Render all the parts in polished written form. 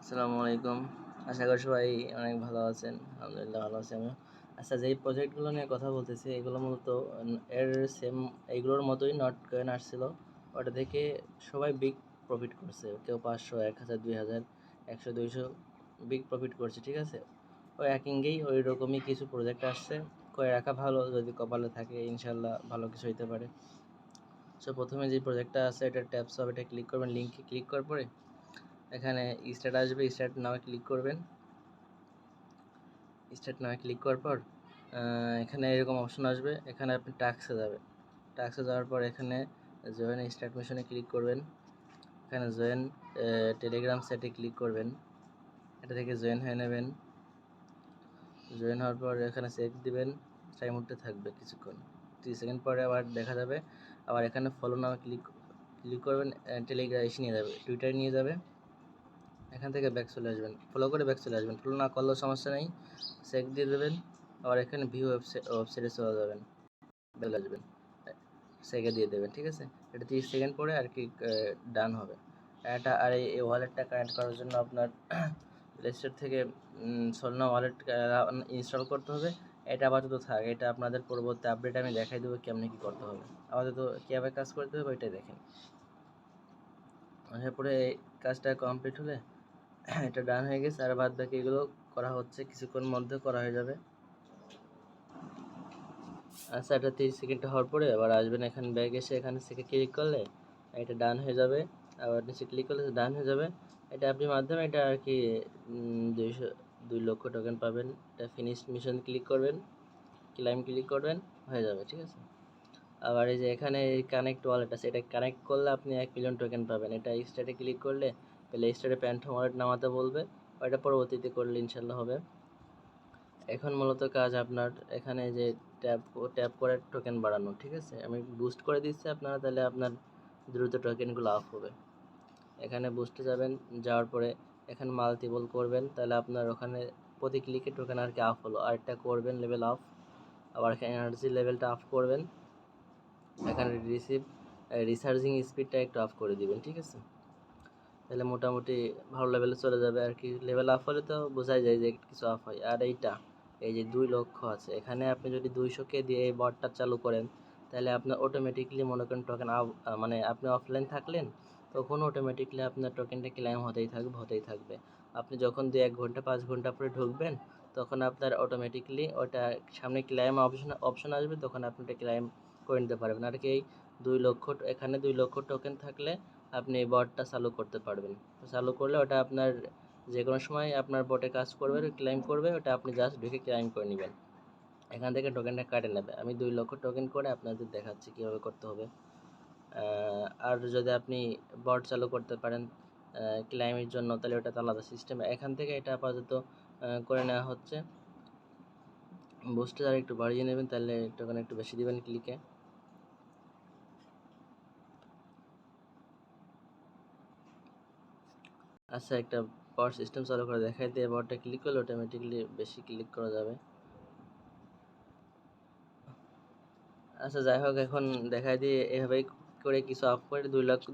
আসসালামু আলাইকুম। আশা করি সবাই অনেক ভালো আছেন। আলহামদুলিল্লাহ ভালো আছি আমিও। আচ্ছা, যেই প্রজেক্টগুলো নিয়ে কথা বলতেছি এগুলো মূলত এর সেম এইগুলোর মতোই নট কয়েন আসছিল। ওটা থেকে সবাই বিগ প্রফিট করছে। কেউ 500, 1000, 2000, 100, 200 বিগ প্রফিট করছে, ঠিক আছে? ওই একইঙ্গেই ওই রকমই কিছু প্রজেক্ট আসছে। করে রাখা ভালো, যদি কপালে থাকে ইনশাল্লাহ ভালো কিছু হইতে পারে। সো প্রথমে যে প্রজেক্টটা আছে এটা ট্যাপস হবে, এটা ক্লিক করবেন। লিঙ্কে ক্লিক করার পরে এখানে স্টার্ট আসবে, স্টার্ট নামে ক্লিক করবেন। স্টার্ট নামে ক্লিক করার পর এখানে এরকম অপশন আসবে। এখানে আপনি টাস্কে যাবেন। টাস্কে যাওয়ার পর এখানে জয়েন স্টার্ট মিশনে ক্লিক করবেন। এখানে জয়েন টেলিগ্রাম সেটে ক্লিক করবেন। এটা থেকে জয়েন হয়ে নেবেন। জয়েন হওয়ার পর এখানে চেক দিবেন, টাইম উঠতে থাকবে কিছুক্ষণ, 30 সেকেন্ড পরে আবার দেখা যাবে। আবার এখানে ফলো নামে ক্লিক করবেন। টেলিগ্রাম এসে নিয়ে যাবে, টুইটারে নিয়ে যাবে। এখান থেকে ব্যাক চলে আসবেন, ফলো করে ব্যাক চলে আসবেন। ফলো না করলেও সমস্যা নেই, চেক দিয়ে দেবেন। আবার এখানে ভিউ ওয়েবসাইটে চলে যাবেন, চলে আসবেন, চেকে দিয়ে দেবেন, ঠিক আছে? এটা 30 সেকেন্ড পরে আর কি ডান হবে। এটা আর এই ওয়ালেটটা কানেক্ট করার জন্য আপনার প্লে স্টোর থেকে সলনা ওয়ালেট ইনস্টল করতে হবে। এটা আপাতত থাক, এটা আপনাদের পরবর্তী আপডেটে আমি দেখাই দেবো কেমনি কী করতে হবে। আপাতত কীভাবে কাজ করতে হবে ওইটাই দেখেন। এরপরে এই কাজটা কমপ্লিট হলে এটা ডান হয়ে গেছে। আর বাদ বাকি এগুলো করা হচ্ছে, কিছুক্ষণ মধ্যে করা হয়ে যাবে। আচ্ছা, এটা 30 সেকেন্ড হওয়ার পরে আবার আসবেন, এখানে ব্যাগ এসে এখানে থেকে ক্লিক করলে এটা ডান হয়ে যাবে। আবার নিচে ক্লিক করলে ডান হয়ে যাবে। এটা আপনি মাধ্যমে এটা আর কি 2 লক্ষ টোকেন পাবেন। এটা ফিনিশ মিশন ক্লিক করবেন, ক্লাইম ক্লিক করবেন, হয়ে যাবে, ঠিক আছে? আবার এই যে এখানে কানেক্ট ওয়ালেট আছে, এটা কানেক্ট করলে আপনি 1 মিলিয়ন টোকেন পাবেন। এটা স্টার্টে ক্লিক করলে প্লে স্টোরে প্যান্টম ওয়ালেট নামাতে বলবে, ওইটা পরবর্তীতে করলে ইনশাল্লাহ হবে। এখন মূলত কাজ আপনার এখানে যে ট্যাপ করে টোকেন বাড়ানো, ঠিক আছে? আমি বুস্ট করে দিচ্ছি আপনারা, তাহলে আপনার দ্রুত টোকেনগুলো আপ হবে। এখানে বুস্টে যাবেন, যাওয়ার পরে এখানে মাল্টিপল করবেন, তাহলে আপনার ওখানে প্রতি ক্লিকে টোকেন আর কি আপ হলো। আরেকটা করবেন লেভেল আপ, আবার এখানে এনার্জি লেভেলটা আপ করবেন। এখানে রিসার্জিং স্পিডটা একটু আপ করে দিবেন, ঠিক আছে? তাহলে মোটামুটি ভালো লেভেলে চলে যাবে আর কি। লেভেল আপ হলে তো বোঝাই যায় যে কিছু আপ হয়। আর এই যে 2 লক্ষ আছে, এখানে আপনি যদি 200K দিয়ে এই বটটা চালু করেন, তাহলে আপনার অটোমেটিকলি মনে করেন টোকেন মানে আপনি অফলাইন থাকলেন তখন অটোমেটিকলি আপনার টোকেনটা ক্লাইম হতেই থাকবে। আপনি যখন 2-1 ঘন্টা 5 ঘন্টা পরে ঢুকবেন, তখন আপনার অটোমেটিকলি ওটা সামনে ক্লাইম অপশন আসবে, তখন আপনি ওটা ক্লাইম করে নিতে পারবেন আর কি। এই 2 লক্ষ, এখানে 2 লক্ষ টোকেন থাকলে আপনি এই বটটা চালু করতে পারবেন। চালু করলে ওটা আপনার যে কোনো সময় আপনার বটে কাজ করবে, ক্লাইম করবে, ওটা আপনি জাস্ট ঢুকে ক্লাইম করে নেবেন। এখান থেকে টোকেনটা কাটে নেবে। আমি 2 লক্ষ টোকেন করে আপনাদের দেখাচ্ছি কীভাবে করতে হবে। আর যদি আপনি বট চালু করতে পারেন ক্লাইমের জন্য, তাহলে ওটা তো আলাদা সিস্টেম। এখান থেকে এটা আপাতত করে নেওয়া হচ্ছে। বুস্টে আর একটু বাড়িয়ে নেবেন, তাহলে টোকেন একটু বেশি দিবেন ক্লিকে। আচ্ছা, একটা পাওয়ার সিস্টেম চালু করে দেখাই দিয়ে বটটা ক্লিক করলে অটোমেটিকলি বেশি ক্লিক করা যাবে। আচ্ছা, যাই হোক, এখন দেখাই দিয়ে এভাবেই করে কিছু আপ করে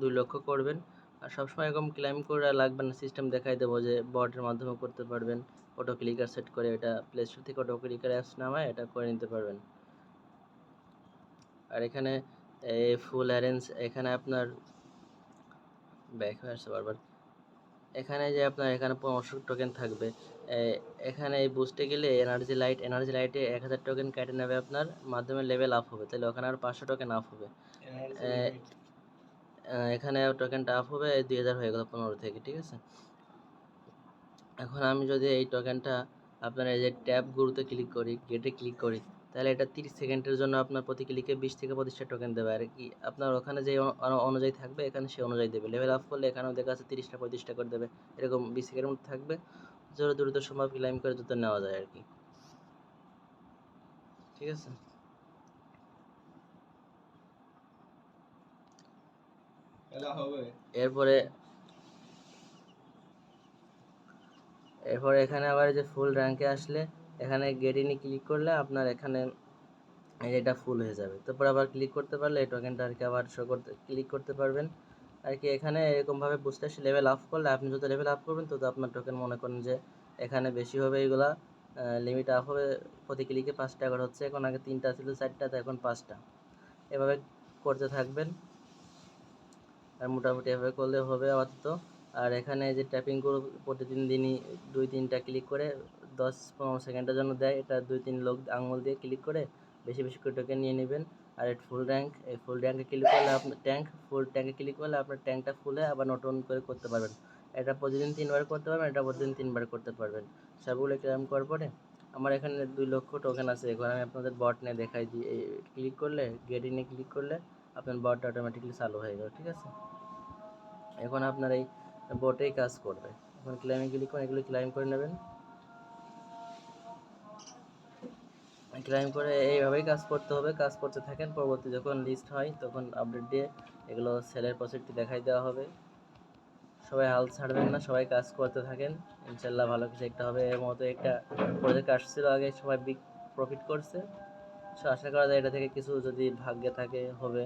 2 লক্ষ করবেন। আর সবসময় এরকম ক্লাইম করে লাগবে না, সিস্টেম দেখাই দেবো যে বটের মাধ্যমে করতে পারবেন। অটো ক্লিকার সেট করে এটা প্লে স্টোর থেকে অটো ক্লিকার অ্যাপস নামায় এটা করে নিতে পারবেন। আর এখানে ফুল অ্যারেঞ্জ, এখানে আপনার ব্যাক হয়ে আসছে বারবার। এখানে যে আপনার এখানে 500 টোকেন থাকবে। এখানে এই বুস্টে গেলে এনার্জি লাইটে 1000 টোকেন কেটে নেবে, আপনার মাধ্যমে লেভেল আপ হবে, তাহলে ওখানে আর 500 টোকেন আপ হবে। এখানে টোকেনটা আপ হবে 2000 হয়ে গেল 15 থেকে, ঠিক আছে? এখন আমি যদি এই টোকেনটা আপনার এই যে ট্যাব গুরুতে ক্লিক করি, গেটে ক্লিক করি, তাহলে এটা 30 সেকেন্ডের জন্য আপনার প্রতি ক্লিকে 20 থেকে 25টা টোকেন দেবে আর কি। আপনার ওখানে যে অনুযায়ী থাকবে এখানে সে অনুযায়ী দেবে। লেভেল আপ করলে এখানেও দেখা যাচ্ছে 30টা 35টা করে দেবে, এরকম 20 সেকেন্ডের মধ্যে থাকবে। যত দ্রুত সম্ভব ক্লাইম করে যত নেওয়া যায় আর কি, ঠিক আছে? এরপরে এখানে আবার যে ফুল র্যাঙ্কে আসলে এখানে গেটিনে ক্লিক করলে আপনার এখানে এটা ফুল হয়ে যাবে। তারপর আবার ক্লিক করতে পারলে এই টোকেনটা আর কি আবার ক্লিক করতে পারবেন। আর কি এখানে এরকমভাবে বুস্টার লেভেল আপ করলে আপনি যত লেভেল আপ করবেন তত আপনার টোকেন মনে করেন যে এখানে বেশি হবে, এইগুলা লিমিট আপ হবে, প্রতি ক্লিকে 5 টাকা করে হচ্ছে, এখন আগে 3টা ছিল 4টা, তো এখন 5টা। এভাবে করতে থাকবেন আর মোটামুটি এভাবে করলে হবে আপাতত। আর এখানে যে ট্যাপিং করে প্রতিদিন দিনই 2-3টা ক্লিক করে 10-15 সেকেন্ডের জন্য দেয়, এটা 2-3 লোক আঙুল দিয়ে ক্লিক করে বেশি বেশি করে টোকেন নিয়ে নেবেন। আর এটা ফুল র্যাঙ্ক, এই ফুল র্যাঙ্কে ক্লিক করলে আপনার ফুল ট্যাঙ্কে ক্লিক করলে আপনার ট্যাঙ্কটা ফুলে আবার নতুন করে করতে পারবেন। এটা প্রতিদিন 3বার করতে পারবেন, এটা প্রতিদিন 3বার করতে পারবেন। সবগুলো ক্লেম করার পরে আমার এখানে 2 লক্ষ টোকেন আছে। এখন আমি আপনাদের বট নিয়ে দেখাই দিই। এই ক্লিক করলে গেটিংয়ে ক্লিক করলে আপনার বটটা অটোমেটিকলি চালু হয়ে গেল, ঠিক আছে। এখন আপনার এই বটেই কাজ করবে। এখন ক্লাইমে ক্লিক করে এগুলো ক্লাইম করে নেবেন। ক্লাইম করে এইভাবেই কাজ করতে হবে, কাজ করতে থাকেন। পরবর্তী যখন লিস্ট হয় তখন আপডেট দিয়ে এগুলো সেলের প্রসেসটি দেখাই দেওয়া হবে। সবাই হাল ছাড়বেন না, সবাই কাজ করতে থাকেন, ইনশাল্লাহ ভালো কিছু একটা হবে। এর মতো একটা প্রজেক্ট আসছিল আগে, সবাই বিগ প্রফিট করছে। আশা করা যায় এটা থেকে কিছু যদি ভাগ্যে থাকে হবে।